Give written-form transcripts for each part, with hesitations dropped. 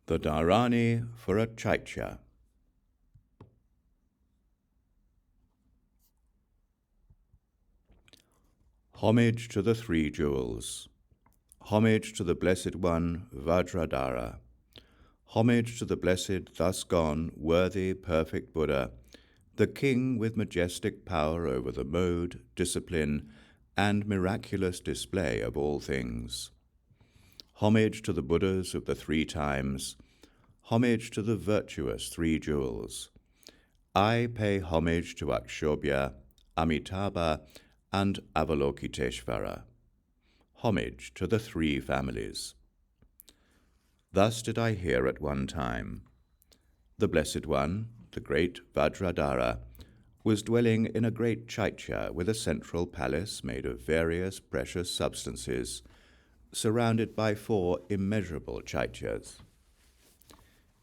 The Dhāraṇī for a Caitya. Homage to the three jewels. Homage to the Blessed One, Vajradhara. Homage to the Blessed, thus gone, worthy, perfect Buddha, the King with majestic power over the mode, discipline, and miraculous display of all things. Homage to the Buddhas of the three times. Homage to the virtuous three jewels. I pay homage to Akshobhya, Amitabha, and Avalokiteshvara. Homage to the three families. Thus did I hear at one time. The Blessed One, the great Vajradhara, was dwelling in a great Caitya with a central palace made of various precious substances, surrounded by 4 immeasurable caityas.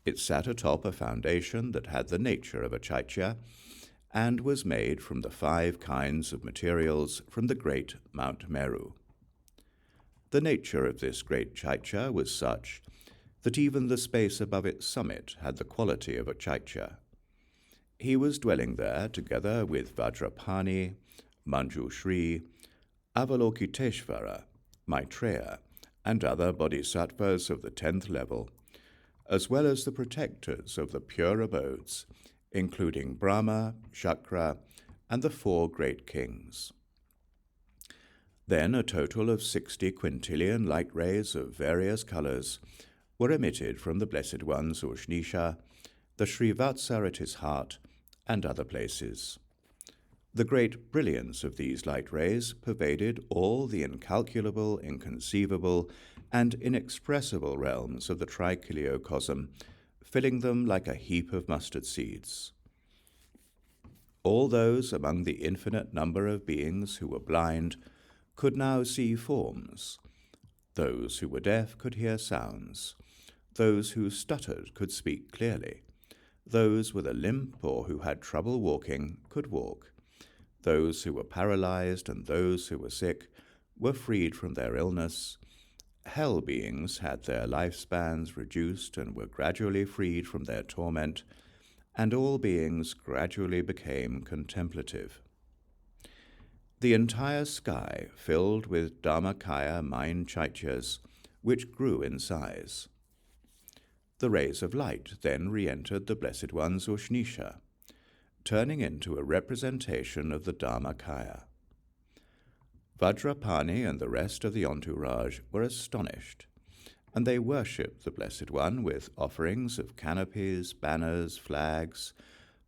It sat atop a foundation that had the nature of a caitya, and was made from the 5 kinds of materials from the great Mount Meru. The nature of this great caitya was such that even the space above its summit had the quality of a caitya. He was dwelling there together with Vajrapani, Manjushri, Avalokiteshvara, Maitreya, and other bodhisattvas of the 10th level, as well as the protectors of the pure abodes, including Brahma, Shakra, and the 4 great kings. Then a total of 60 quintillion light rays of various colors were emitted from the Blessed One's uṣṇīṣa, the Srivatsa at his heart, and other places. The great brilliance of these light rays pervaded all the incalculable, inconceivable, and inexpressible realms of the trichiliocosm, filling them like a heap of mustard seeds. All those among the infinite number of beings who were blind could now see forms. Those who were deaf could hear sounds. Those who stuttered could speak clearly. Those with a limp or who had trouble walking could walk. Those who were paralyzed and those who were sick were freed from their illness. Hell beings had their lifespans reduced and were gradually freed from their torment, and all beings gradually became contemplative. The entire sky filled with Dharmakaya mind caityas, which grew in size. The rays of light then re-entered the Blessed One's uṣṇīṣa, turning into a representation of the Dharmakaya. Vajrapani and the rest of the entourage were astonished, and they worshipped the Blessed One with offerings of canopies, banners, flags,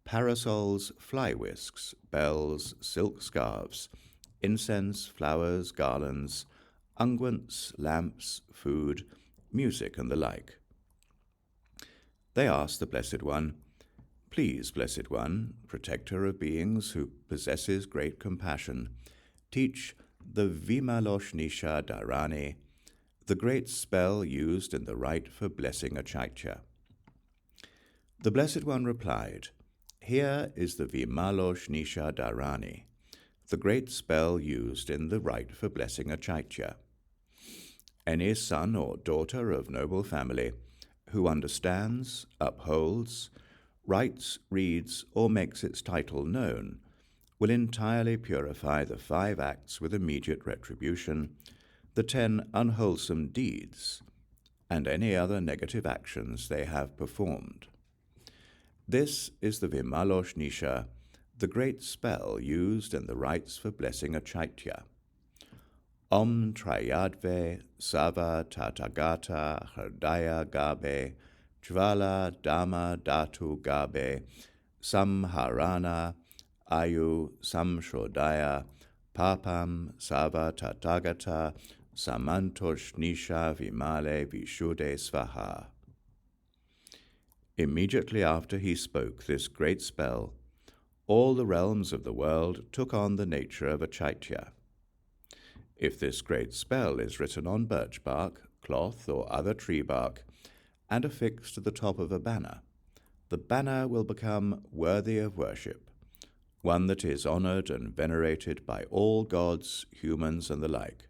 parasols, fly whisks, bells, silk scarves, incense, flowers, garlands, unguents, lamps, food, music, and the like. They asked the Blessed One, "Please, Blessed One, protector of beings who possesses great compassion, teach the vimaloṣṇīṣa Dhāraṇī, the great spell used in the rite for blessing a caitya." The Blessed One replied, "Here is the vimaloṣṇīṣa Dhāraṇī, the great spell used in the rite for blessing a caitya. Any son or daughter of noble family who understands, upholds, writes, reads, or makes its title known will entirely purify the 5 acts with immediate retribution, the 10 unwholesome deeds, and any other negative actions they have performed. This is the vimaloṣṇīṣa, the great spell used in the rites for blessing a caitya. Traiyadhve, sarvatathāgatahṛdayagarbhe, jvala dharmadhātugarbhe, saṃhāraṇa, āyuḥ, saṃśodhaya, pāpaṃ, sarvatathāgatasamantoṣṇīṣavimale, viśuddhe, svāhā. Immediately after he spoke this great spell, all the realms of the world took on the nature of a caitya. If this great spell is written on birch bark, cloth, or other tree bark, and affixed to the top of a banner, the banner will become worthy of worship, one that is honored and venerated by all gods, humans, and the like.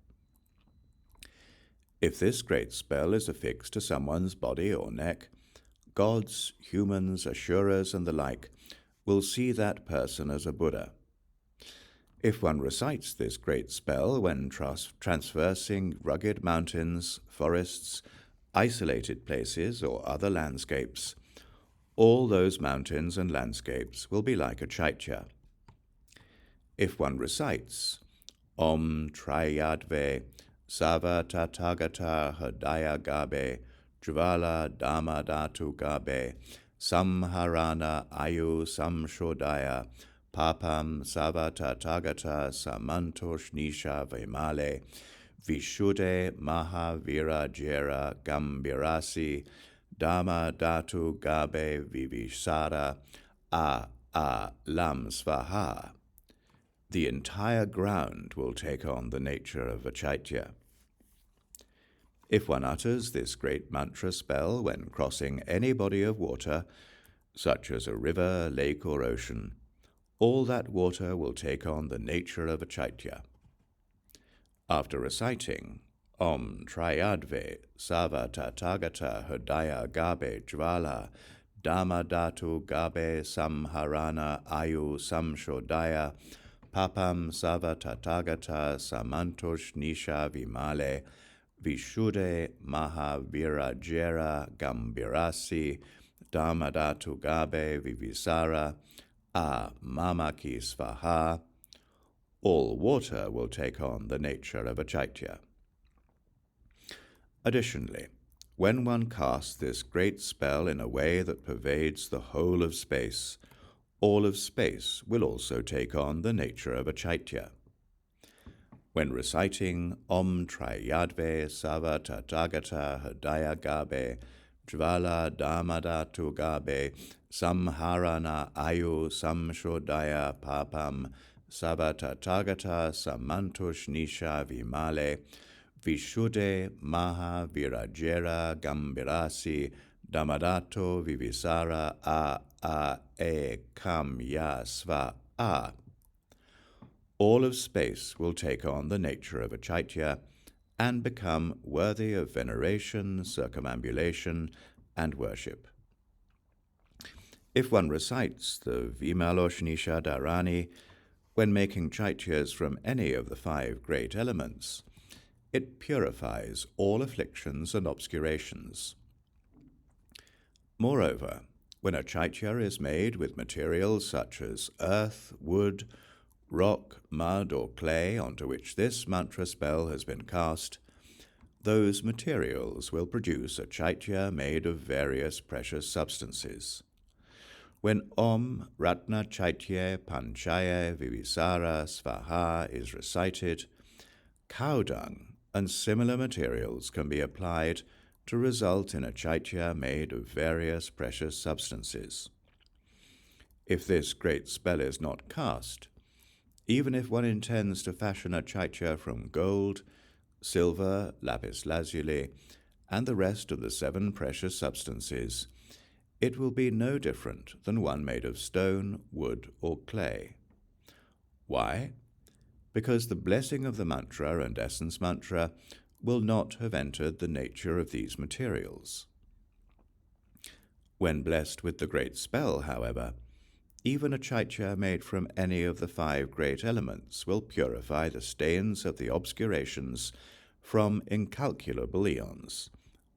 If this great spell is affixed to someone's body or neck, gods, humans, asuras, and the like will see that person as a Buddha. If one recites this great spell when traversing rugged mountains, forests, isolated places, or other landscapes, all those mountains and landscapes will be like a caitya. If one recites traiyadhve, sarvatathāgatahṛdayagarbhe, jvala dharmadhātugarbhe, saṃhāraṇa āyuḥ saṃśodhaya, pāpaṃ sarvatathāgatasamantoṣṇīṣavimale, viśuddhe mahavira gambirasi, dharmadhātugarbhe vivisara lam svāhā, the entire ground will take on the nature of a caitya. If one utters this great mantra spell when crossing any body of water, such as a river, lake, or ocean, all that water will take on the nature of a caitya. After reciting traiyadhve, sarvatathāgatahṛdayagarbhe, jvala dharmadhātugarbhe, saṃhāraṇa āyuḥ saṃśodhaya, pāpaṃ sarvatathāgatasamantoṣṇīṣavimale, viśuddhe mahavira gambirasi, dharmadhātugarbhe vivisara svāhā, all water will take on the nature of a caitya. Additionally, when one casts this great spell in a way that pervades the whole of space, all of space will also take on the nature of a caitya. When reciting traiyadhve, sarvatathāgatahṛdayagarbhe, jvala dharmadhātugarbhe, saṃhāraṇa āyuḥ saṃśodhaya, pāpaṃ sarvatathāgatasamantoṣṇīṣavimale, viśuddhe mahavira gambirasi, dharmadhāto vivisara caityas. All of space will take on the nature of a caitya and become worthy of veneration, circumambulation, and worship. If one recites the vimaloṣṇīṣa Dhāraṇī when making caityas from any of the 5 great elements, it purifies all afflictions and obscurations. Moreover, when a caitya is made with materials such as earth, wood, rock, mud, or clay onto which this mantra spell has been cast, those materials will produce a caitya made of various precious substances. When Ratna Caitya Panchaya Vivisara Svāhā is recited, cow dung and similar materials can be applied to result in a caitya made of various precious substances. If this great spell is not cast, even if one intends to fashion a caitya from gold, silver, lapis lazuli, and the rest of the 7 precious substances, it will be no different than one made of stone, wood, or clay. Why? Because the blessing of the mantra and essence mantra will not have entered the nature of these materials. When blessed with the great spell, however, even a caitya made from any of the 5 great elements will purify the stains of the obscurations from incalculable eons,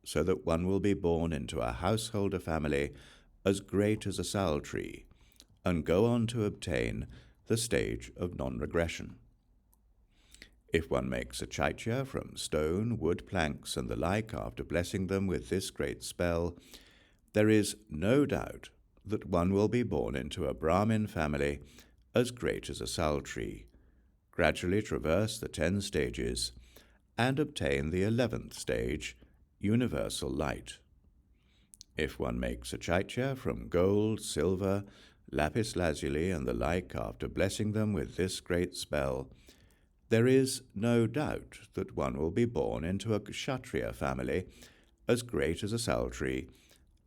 so that one will be born into a householder family as great as a sal tree, and go on to obtain the stage of non-regression. If one makes a caitya from stone, wood, planks, and the like after blessing them with this great spell, there is no doubt that one will be born into a Brahmin family as great as a sal tree, gradually traverse the 10 stages, and obtain the 11th stage, universal light. If one makes a caitya from gold, silver, lapis lazuli, and the like after blessing them with this great spell, there is no doubt that one will be born into a kshatriya family as great as a sal tree,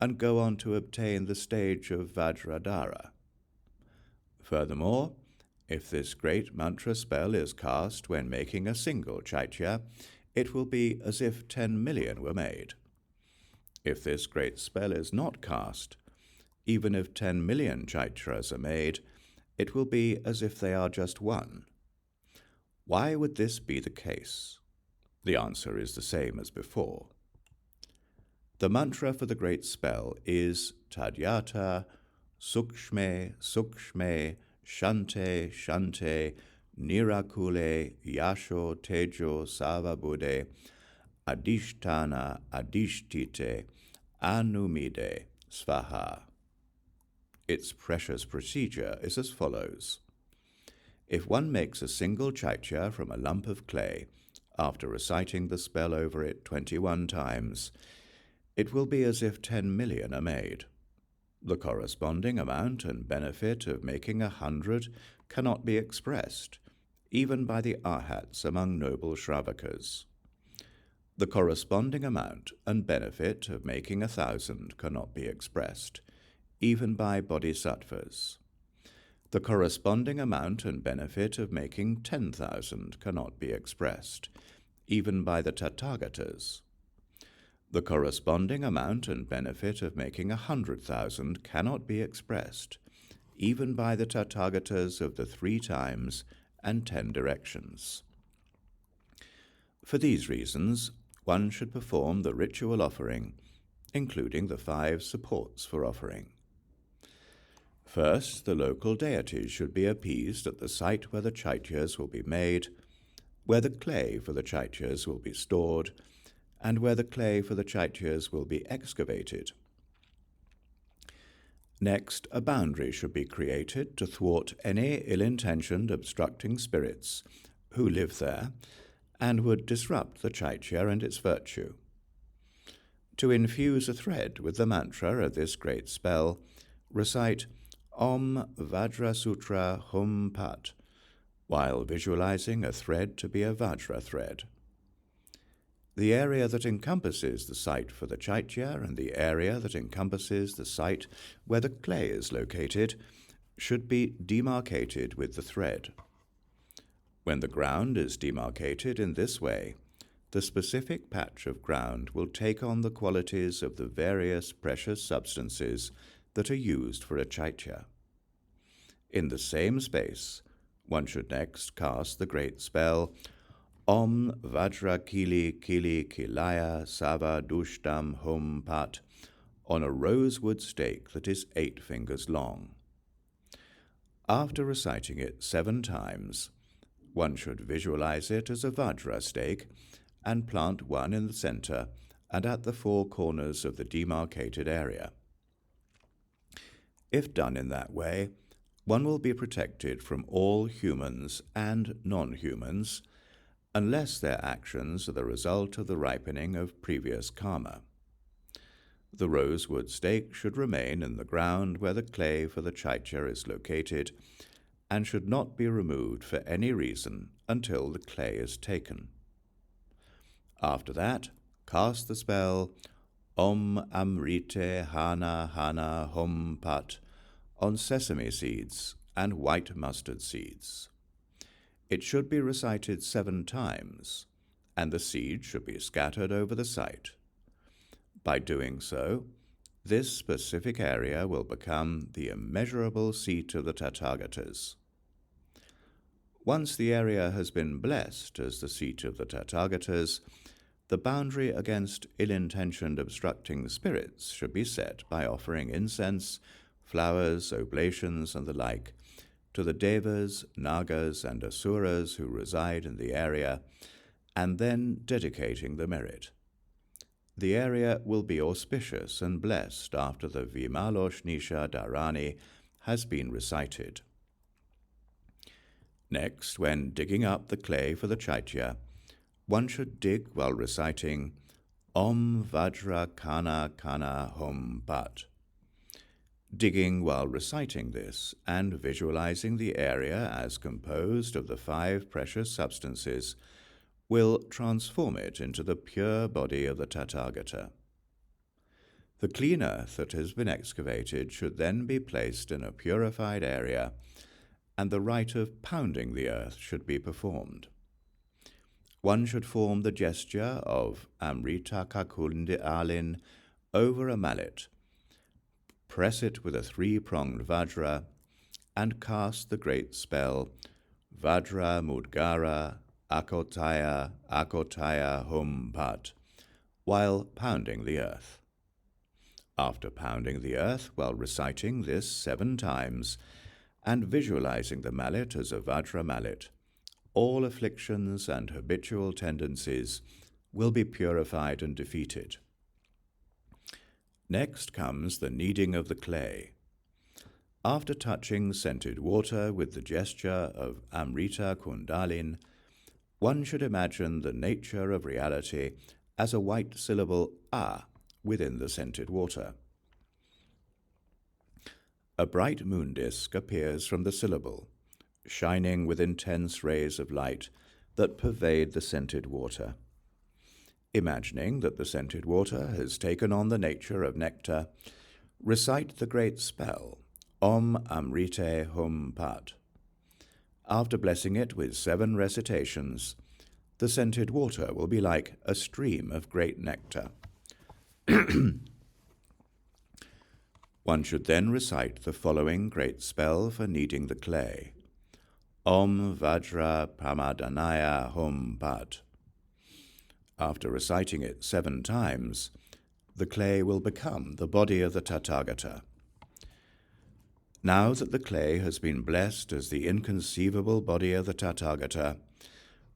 and go on to obtain the stage of Vajradhara. Furthermore, if this great mantra spell is cast when making a single caitya, it will be as if 10 million were made. If this great spell is not cast, even if 10 million caityas are made, it will be as if they are just one. Why would this be the case? The answer is the same as before. The mantra for the great spell is Tadyata Sukshme Sukshme Shante Shante Nirakule Yasho Tejo Savabuddhe Adhishtana Adhishtite Anumide svāhā. Its precious procedure is as follows. If one makes a single caitya from a lump of clay, after reciting the spell over it 21 times, it will be as if 10 million are made. The corresponding amount and benefit of making 100 cannot be expressed, even by the arhats among noble Shravakas. The corresponding amount and benefit of making 1,000 cannot be expressed, even by bodhisattvas. The corresponding amount and benefit of making 10,000 cannot be expressed, even by the Tathagatas. The corresponding amount and benefit of making 100,000 cannot be expressed, even by the Tathagatas of the 3 times and 10 directions. For these reasons, one should perform the ritual offering, including the 5 supports for offering. First, the local deities should be appeased at the site where the caityas will be made, where the clay for the caityas will be stored, and where the clay for the caityas will be excavated. Next, a boundary should be created to thwart any ill-intentioned obstructing spirits who live there and would disrupt the caitya and its virtue. To infuse a thread with the mantra of this great spell, recite Om Vajra Sutra Hum Pat, while visualizing a thread to be a Vajra thread. The area that encompasses the site for the caitya and the area that encompasses the site where the clay is located should be demarcated with the thread. When the ground is demarcated in this way, the specific patch of ground will take on the qualities of the various precious substances that are used for a caitya. In the same space, one should next cast the great spell Om Vajra Kili Kili Kilaya Sava Dushtam Hum Pat on a rosewood stake that is 8 fingers long. After reciting it 7 times, one should visualize it as a Vajra stake and plant one in the center and at the 4 corners of the demarcated area. If done in that way, one will be protected from all humans and non-humans, unless their actions are the result of the ripening of previous karma. The rosewood stake should remain in the ground where the clay for the caitya is located and should not be removed for any reason until the clay is taken. After that, cast the spell Om Amrite Hana Hana Hum Pat on sesame seeds and white mustard seeds. It should be recited 7 times, and the seed should be scattered over the site. By doing so, this specific area will become the immeasurable seat of the Tathagatas. Once the area has been blessed as the seat of the Tathagatas, the boundary against ill-intentioned obstructing spirits should be set by offering incense, flowers, oblations, and the like to the devas, nagas, and asuras who reside in the area, and then dedicating the merit. The area will be auspicious and blessed after the vimaloṣṇīṣa Dhāraṇī has been recited. Next, when digging up the clay for the caitya, one should dig while reciting Om Vajra Kana Kana Hum Pat. Digging while reciting this and visualizing the area as composed of the 5 precious substances will transform it into the pure body of the Tathagata. The clean earth that has been excavated should then be placed in a purified area, and the rite of pounding the earth should be performed. one should form the gesture of Amrita Kakundalin over a mallet, press it with a three-pronged vajra, and cast the great spell Vajra Mudgara Akotaya Akotaya Hum Pat, while pounding the earth. After pounding the earth while reciting this 7 times and visualizing the mallet as a Vajra mallet, all afflictions and habitual tendencies will be purified and defeated. Next comes the kneading of the clay. After touching scented water with the gesture of Amrita Kundalin, one should imagine the nature of reality as a white syllable A within the scented water. A bright moon disk appears from the syllable, shining with intense rays of light that pervade the scented water. Imagining that the scented water has taken on the nature of nectar, recite the great spell, Om Amrite Hum Pat. After blessing it with 7 recitations, the scented water will be like a stream of great nectar. One should then recite the following great spell for kneading the clay, Om Vajra Pramadhanaya Hum Pat. After reciting it 7 times, the clay will become the body of the Tathagata. Now that the clay has been blessed as the inconceivable body of the Tathagata,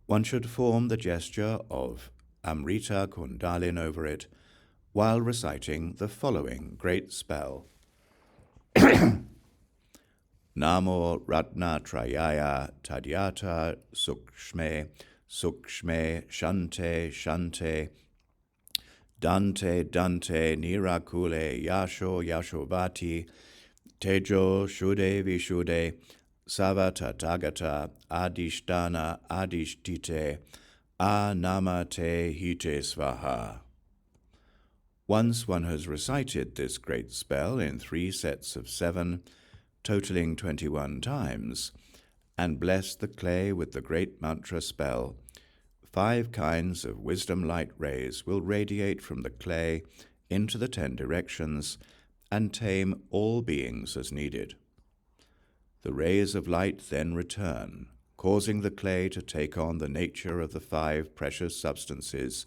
one should form the gesture of Amrita Kundalin over it while reciting the following great spell. Namo Ratna Trayaya Tadyata Sukshme Sukshme Shante Shante Dante Dante Nirakule Yasho Yashovati Tejo Shuddhe Viśuddhe Sarvatathāgata Adhisthana Adhishtite Anamate Hite svāhā. Once one has recited this great spell in 3 sets of 7, totaling 21 times, and blessed the clay with the great mantra spell, 5 kinds of wisdom light rays will radiate from the clay into the 10 directions and tame all beings as needed. The rays of light then return, causing the clay to take on the nature of the 5 precious substances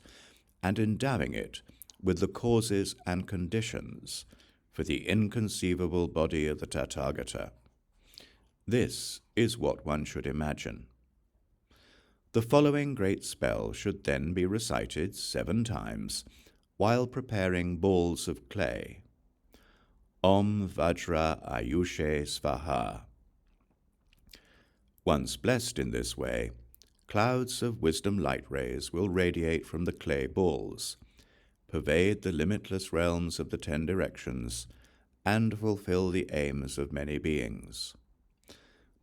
and endowing it with the causes and conditions for the inconceivable body of the Tathagata. This is what one should imagine. The following great spell should then be recited 7 times while preparing balls of clay. Om Vajra āyuḥ svāhā. Once blessed in this way, clouds of wisdom light rays will radiate from the clay balls, pervade the limitless realms of the 10 directions, and fulfill the aims of many beings.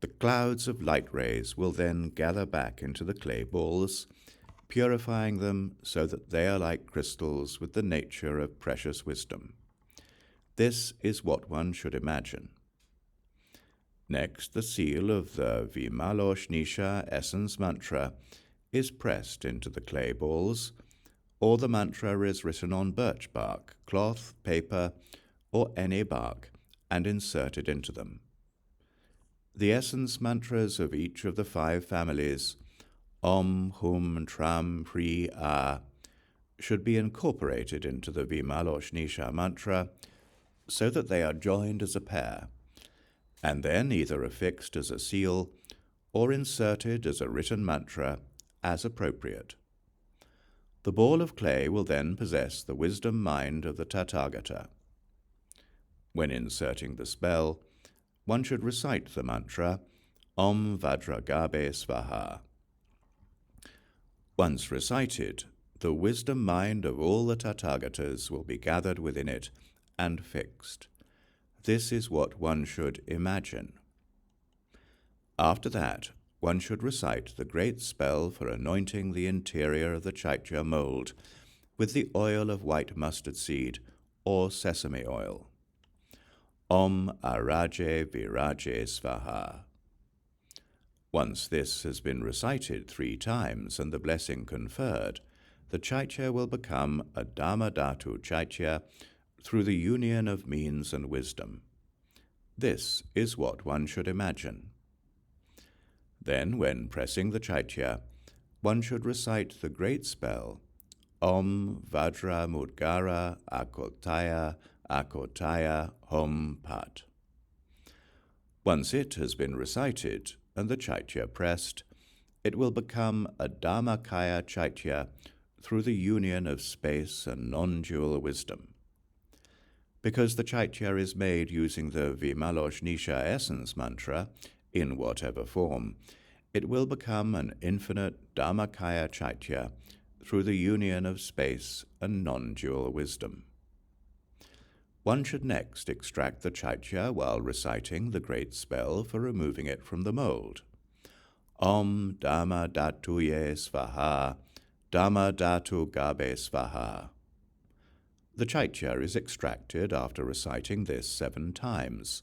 The clouds of light rays will then gather back into the clay balls, purifying them so that they are like crystals with the nature of precious wisdom. This is what one should imagine. Next, the seal of the vimaloṣṇīṣa essence mantra is pressed into the clay balls, or the mantra is written on birch bark, cloth, paper, or any bark, and inserted into them. The essence mantras of each of the 5 families, Om, Hum, Tram, Pri, A, should be incorporated into the vimaloṣṇīṣa mantra so that they are joined as a pair, and then either affixed as a seal or inserted as a written mantra as appropriate. The ball of clay will then possess the wisdom mind of the Tathagata. When inserting the spell, one should recite the mantra Om Vajragarbhe svāhā. Once recited, the wisdom mind of all the Tathagatas will be gathered within it and fixed. This is what one should imagine. After that, one should recite the great spell for anointing the interior of the Caitya mold with the oil of white mustard seed or sesame oil. Om Araje Viraje Svāhā. Once this has been recited 3 times and the blessing conferred, the caitya will become a dharmadhātu caitya through the union of means and wisdom. This is what one should imagine. Then, when pressing the caitya, one should recite the great spell Om Vajra Mudgara Akotaya Akotaya Hom Pat. Once it has been recited and the caitya pressed, it will become a dharmakaya caitya through the union of space and non-dual wisdom. Because the caitya is made using the vimaloṣṇīṣa essence mantra in whatever form, it will become an infinite dharmakaya caitya through the union of space and non-dual wisdom. One should next extract the caitya while reciting the great spell for removing it from the mold. Om dharmadhātuye svāhā, dharmadhātugarbhe svāhā. The caitya is extracted after reciting this 7 times,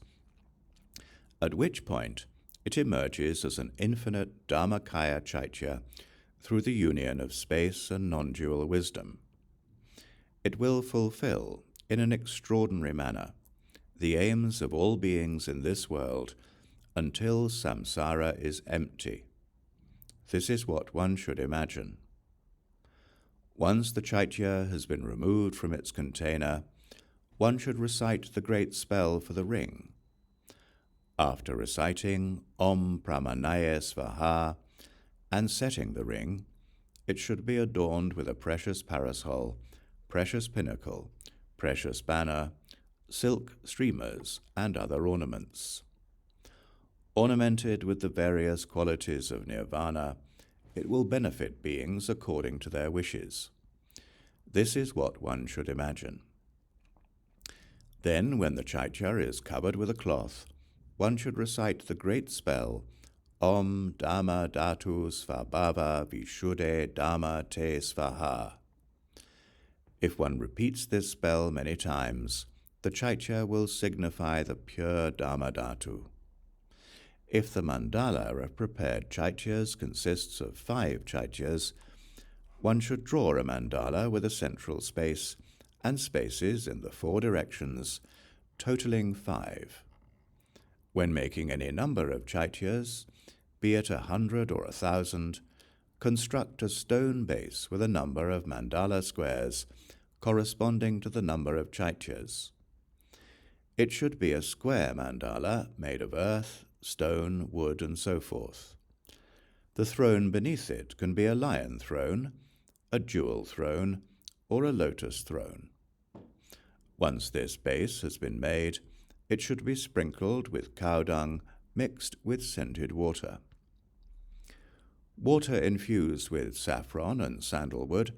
at which point it emerges as an infinite dharmakaya caitya through the union of space and non-dual wisdom. It will fulfill, in an extraordinary manner, the aims of all beings in this world until samsara is empty. This is what one should imagine. Once the caitya has been removed from its container, one should recite the great spell for the ring. After reciting Om Pramanaye Svāhā and setting the ring, it should be adorned with a precious parasol, precious pinnacle, precious banner, silk streamers, and other ornaments. Ornamented with the various qualities of nirvana, it will benefit beings according to their wishes. This is what one should imagine. Then, when the caitya is covered with a cloth, one should recite the great spell Om Dharma Dhatu Svabhava Viśuddhe Dharma Te Svāhā. If one repeats this spell many times, the caitya will signify the pure dharmadhātu. If the mandala of prepared caityas consists of 5 caityas, one should draw a mandala with a central space and spaces in the 4 directions, totaling 5. When making any number of caityas, be it 100 or 1,000, construct a stone base with a number of mandala squares corresponding to the number of caityas. It should be a square mandala made of earth, stone, wood, and so forth. The throne beneath it can be a lion throne, a jewel throne, or a lotus throne. Once this base has been made, it should be sprinkled with cow dung mixed with scented water. Water infused with saffron and sandalwood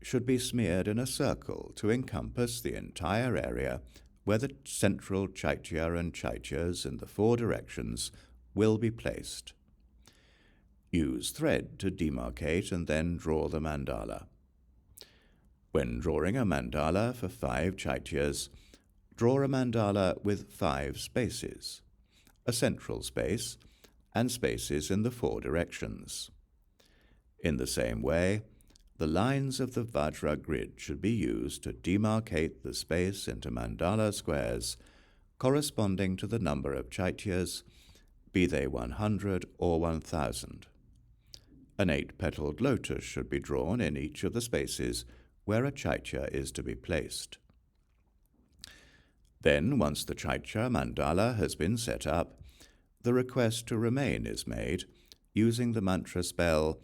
should be smeared in a circle to encompass the entire area where the central caitya and caityas in the 4 directions will be placed. Use thread to demarcate and then draw the mandala. When drawing a mandala for 5 caityas, draw a mandala with 5 spaces, a central space, and spaces in the 4 directions. In the same way, the lines of the Vajra grid should be used to demarcate the space into mandala squares corresponding to the number of caityas, be they 100 or 1,000. An 8-petaled lotus should be drawn in each of the spaces where a caitya is to be placed. Then, once the caitya mandala has been set up, the request to remain is made using the mantra spell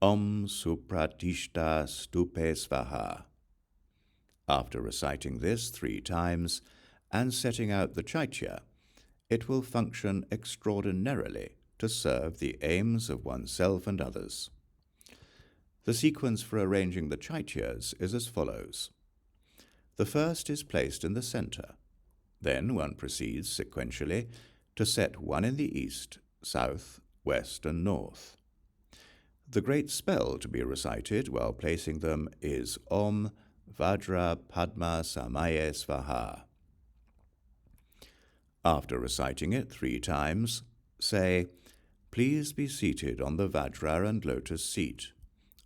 Om Supratishta Stupe Svāhā. After reciting this 3 times and setting out the caitya, it will function extraordinarily to serve the aims of oneself and others. The sequence for arranging the caityas is as follows. The first is placed in the center. Then one proceeds sequentially to set one in the east, south, west, and north. The great spell to be recited while placing them is Om Vajra Padma Samaye Svāhā. After reciting it 3 times, say please be seated on the Vajra and lotus seat,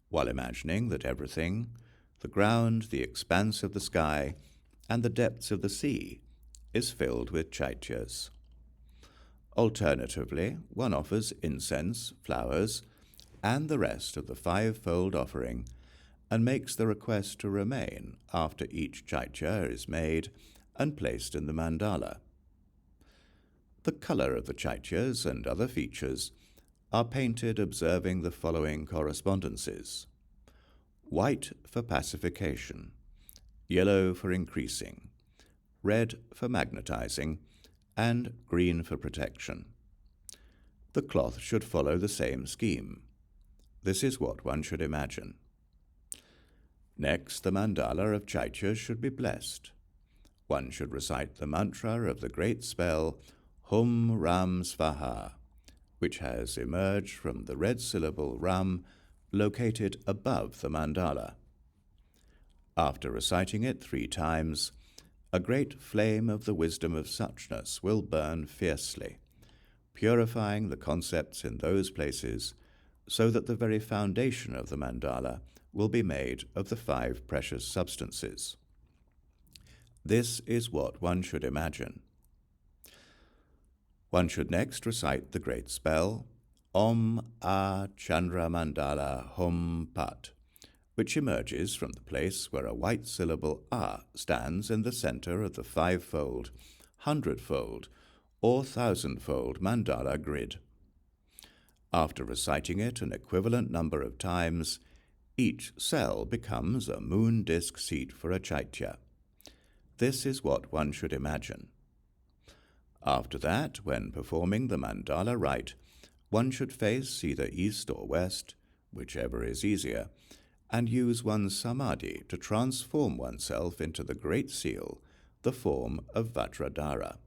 while imagining that everything, the ground, the expanse of the sky, and the depths of the sea, is filled with caityas. Alternatively, one offers incense, flowers, and the rest of the five-fold offering, and makes the request to remain after each caitya is made and placed in the mandala. The color of the caityas and other features are painted observing the following correspondences: white for pacification, yellow for increasing, red for magnetizing, and green for protection. The cloth should follow the same scheme. This is what one should imagine. Next, the mandala of caityas should be blessed. One should recite the mantra of the great spell Hum Ram Svāhā, which has emerged from the red syllable Ram located above the mandala. After reciting it 3 times, a great flame of the wisdom of suchness will burn fiercely, purifying the concepts in those places so that the very foundation of the mandala will be made of the 5 precious substances. This is what one should imagine. One should next recite the great spell Om A Chandra Mandala Hum Pat, which emerges from the place where a white syllable A stands in the center of the 5-fold, 100-fold, or 1,000-fold mandala grid. After reciting it an equivalent number of times, each cell becomes a moon disk seat for a caitya. This is what one should imagine. After that, when performing the mandala rite, one should face either east or west, whichever is easier, and use one's samadhi to transform oneself into the Great Seal, the form of Vajradhara.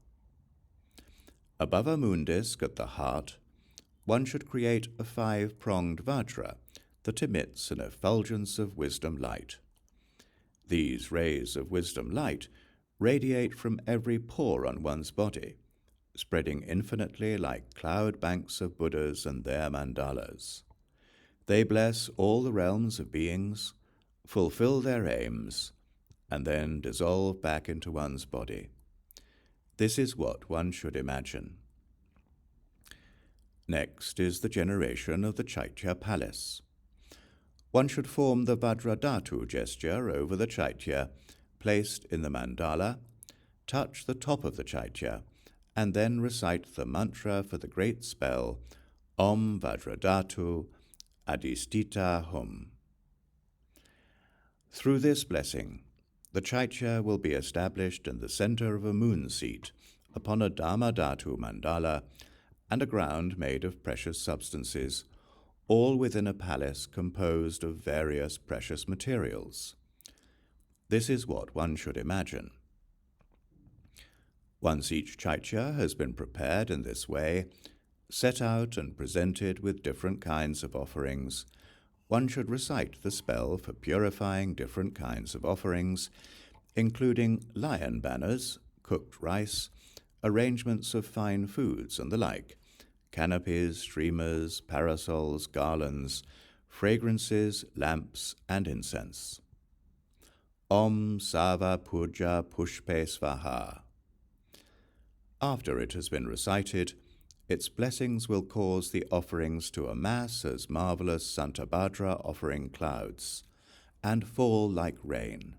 Above a moon disk at the heart, one should create a 5-pronged Vajra that emits an effulgence of wisdom light. These rays of wisdom light radiate from every pore on one's body, spreading infinitely like cloud banks of Buddhas and their mandalas. They bless all the realms of beings, fulfill their aims, and then dissolve back into one's body. This is what one should imagine. Next is the generation of the Caitya palace. One should form the Vajradhatu gesture over the caitya, placed in the mandala, touch the top of the caitya, and then recite the mantra for the great spell Om Vajradhatu Adhistita Hum. Through this blessing, the caitya will be established in the center of a moon seat upon a dharmadhātu mandala and a ground made of precious substances, all within a palace composed of various precious materials. This is what one should imagine. Once each caitya has been prepared in this way, set out and presented with different kinds of offerings, one should recite the spell for purifying different kinds of offerings, including lion banners, cooked rice, arrangements of fine foods and the like, canopies, streamers, parasols, garlands, fragrances, lamps, and incense. Om Sava Puja Pushpe Svāhā. After it has been recited, its blessings will cause the offerings to amass as marvelous Santabhadra offering clouds, and fall like rain.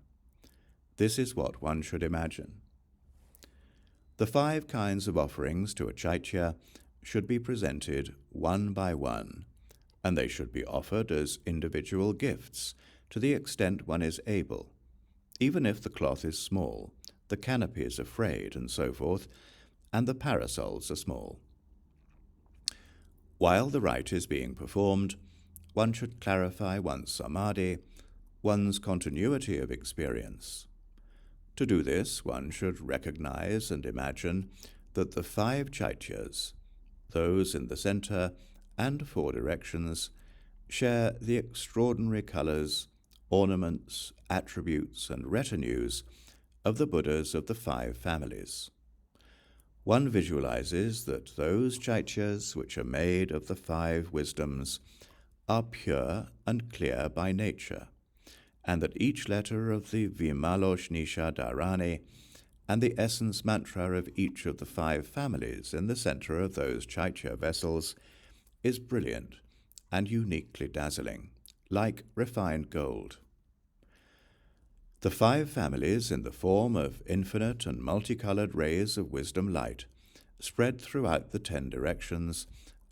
This is what one should imagine. The 5 kinds of offerings to a caitya should be presented one by one, and they should be offered as individual gifts to the extent one is able, even if the cloth is small, the canopies are frayed, and so forth, and the parasols are small. While the rite is being performed, one should clarify one's samadhi, one's continuity of experience. To do this, one should recognize and imagine that the 5 caityas, those in the center and 4 directions, share the extraordinary colors, ornaments, attributes, and retinues of the Buddhas of the 5 families. one visualizes that those caityas which are made of the 5 wisdoms are pure and clear by nature, and that each letter of the vimaloṣṇīṣa Dhāraṇī and the essence mantra of each of the 5 families in the center of those caitya vessels is brilliant and uniquely dazzling, like refined gold. The 5 families, in the form of infinite and multicolored rays of wisdom light, spread throughout the 10 directions,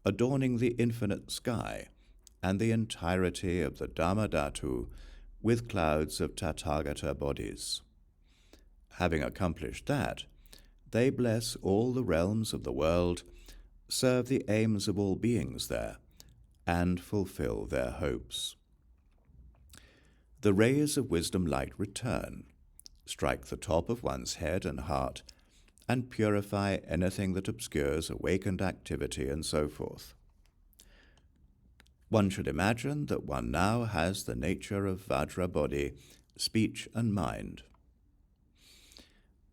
adorning the infinite sky and the entirety of the dharmadhātu with clouds of Tathagata bodies. Having accomplished that, they bless all the realms of the world, serve the aims of all beings there, and fulfill their hopes. The rays of wisdom light return, strike the top of one's head and heart, and purify anything that obscures awakened activity and so forth. One should imagine that one now has the nature of Vajra body, speech and mind.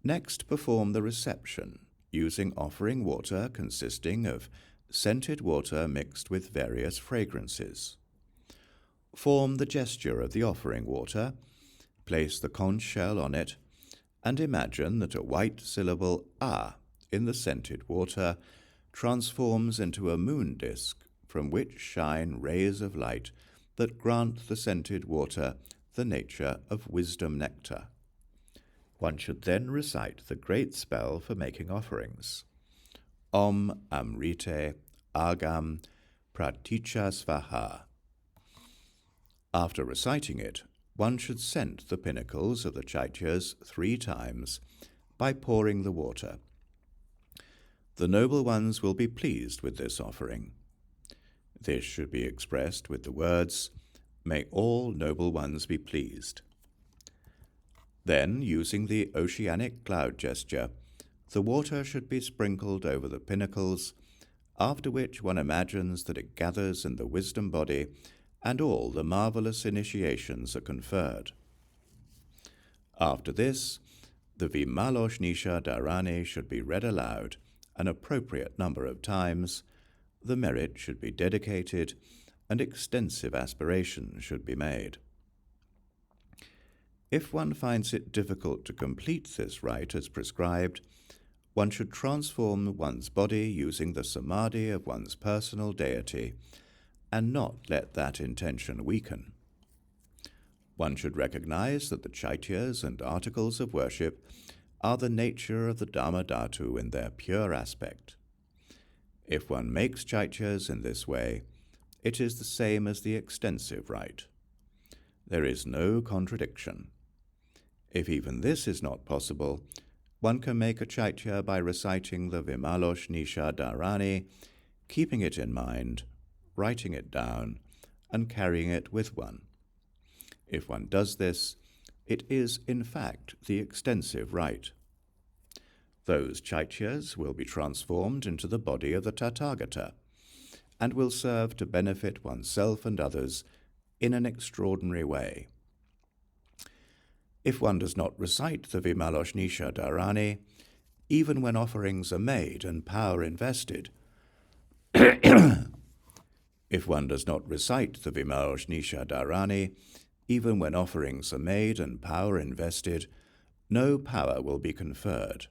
Next, perform the reception, using offering water consisting of scented water mixed with various fragrances. Form the gesture of the offering water, place the conch shell on it, and imagine that a white syllable "ah" in the scented water transforms into a moon disk from which shine rays of light that grant the scented water the nature of wisdom nectar. One should then recite the great spell for making offerings. Om Amrite Agam Pratīcha svāhā. After reciting it, one should scent the pinnacles of the caityas 3 times by pouring the water. The noble ones will be pleased with this offering. This should be expressed with the words, "May all noble ones be pleased." Then, using the oceanic cloud gesture, the water should be sprinkled over the pinnacles, after which one imagines that it gathers in the wisdom body and all the marvelous initiations are conferred. After this, the vimaloṣṇīṣa Dhāraṇī should be read aloud an appropriate number of times, the merit should be dedicated, and extensive aspiration should be made. If one finds it difficult to complete this rite as prescribed, one should transform one's body using the samadhi of one's personal deity, and not let that intention weaken. One should recognize that the caityas and articles of worship are the nature of the dharmadhātu in their pure aspect. If one makes caityas in this way, it is the same as the extensive rite. There is no contradiction. If even this is not possible, one can make a caitya by reciting the vimaloṣṇīṣa Dhāraṇī, keeping it in mind, writing it down, and carrying it with one. If one does this, it is in fact the extensive rite. Those caityas will be transformed into the body of the Tathagata, and will serve to benefit oneself and others in an extraordinary way. If one does not recite the vimaloṣṇīṣa Dhāraṇī, even when offerings are made and power invested, If one does not recite the vimaloṣṇīṣa Dhāraṇī, even when offerings are made and power invested, no power will be conferred.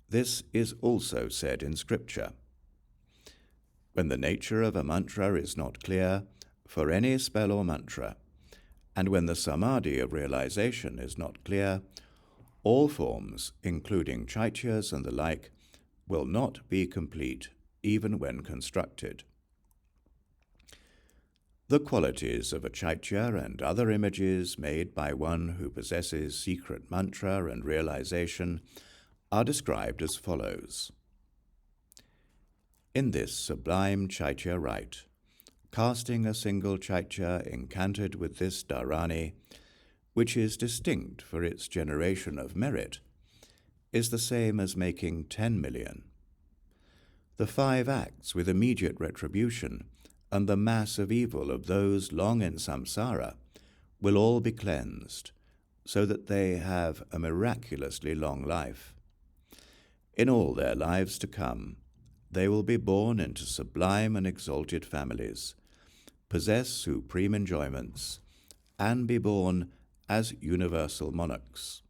This is also said in Scripture. When the nature of a mantra is not clear, for any spell or mantra, and when the samadhi of realization is not clear, all forms, including caityas and the like, will not be complete, even when constructed. The qualities of a caitya and other images made by one who possesses secret mantra and realization are described as follows. In this sublime caitya rite, casting a single caitya incanted with this Dhāraṇī, which is distinct for its generation of merit, is the same as making 10 million. The 5 acts with immediate retribution and the mass of evil of those long in samsara will all be cleansed, so that they have a miraculously long life. In all their lives to come, they will be born into sublime and exalted families, possess supreme enjoyments, and be born as universal monarchs.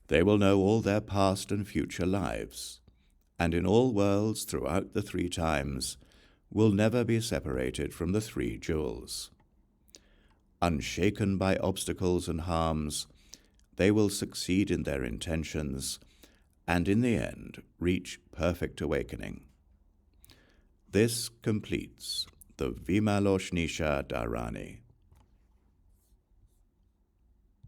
They will know all their past and future lives, and in all worlds throughout the three times will never be separated from the three jewels. Unshaken by obstacles and harms, they will succeed in their intentions, and in the end reach perfect awakening. This completes the vimaloṣṇīṣa Dhāraṇī.